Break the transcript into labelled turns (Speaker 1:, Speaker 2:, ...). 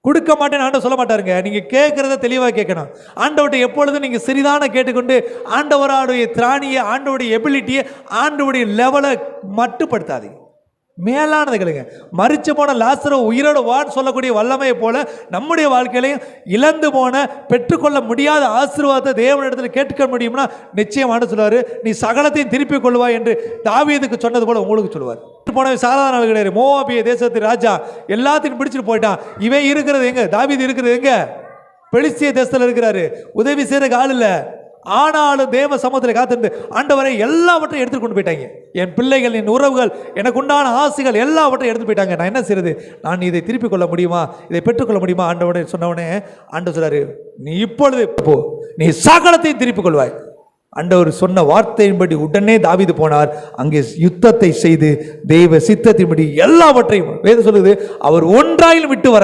Speaker 1: கொடுக்க மாட்டேன்னு ஆண்டவர் சொல்ல மாட்டாருங்க. நீங்க கேட்கறத தெளிவாக கேட்கணும். ஆண்டவர்கிட்ட எப்பொழுதும் நீங்க சிறிதான கேட்டுக்கொண்டு ஆண்டவருடைய திராணியை, ஆண்டவருடைய எபிலிட்டியை, ஆண்டவருடைய லெவலை மட்டுப்படுத்தாதீங்க. மேலானதுகளுங்க. மரிச்சு போன லாசரு உயிரோடு வான்னு சொல்லக்கூடிய வல்லமையை போல நம்முடைய வாழ்க்கையிலையும் இழந்து போன பெற்றுக்கொள்ள முடியாத ஆசீர்வாதத்தை தேவனிடத்தில் கேட்க முடியும்னா நிச்சயமான சொல்லுவார், நீ சகலத்தையும் திருப்பிக் கொள்வாய் என்று தாவீதுக்கு சொன்னது போல உங்களுக்கு சொல்லுவார். போன சாதாரண ஆள் கிடையாது. மோவாபிய தேசத்து ராஜா எல்லாத்தையும் பிடிச்சிட்டு போயிட்டான். இவன் இருக்கிறது எங்க? தாவீது இருக்கிறது எங்க? பெலிஸ்திய தேசத்தில் இருக்கிறாரு. உதவி செய்யறதுக்கு ஆள் இல்லை. ஆனாலும் தேவ சமூகத்தில் காத்திருந்து ஆண்டவரை எல்லாவற்றையும் எடுத்துட்டு கொண்டு போயிட்டாங்க. என் பிள்ளைகள், என் உறவுகள், எனக்கு உண்டான ஆசைகள் எல்லாவற்றையும் எடுத்து போயிட்டாங்க. நான் என்ன செய்யறது? நான் இதை திருப்பிக் கொள்ள முடியுமா? இதை பெற்றுக்கொள்ள முடியுமா? ஆண்டவரை சொன்னவனே ஆண்டவர் சொல்றாரு, நீ இப்பொழுது போ, நீ சகலத்தையும் திருப்பிக் கொள்வாய். ஆண்டவர் சொன்ன வார்த்தையின்படி உடனே தாவீது போனார். அங்கே யுத்தத்தை செய்து தெய்வ சித்தத்தின்படி எல்லாவற்றையும் வேதம் சொல்லுது, அவர் ஒன்றாயிலும் விட்டு வர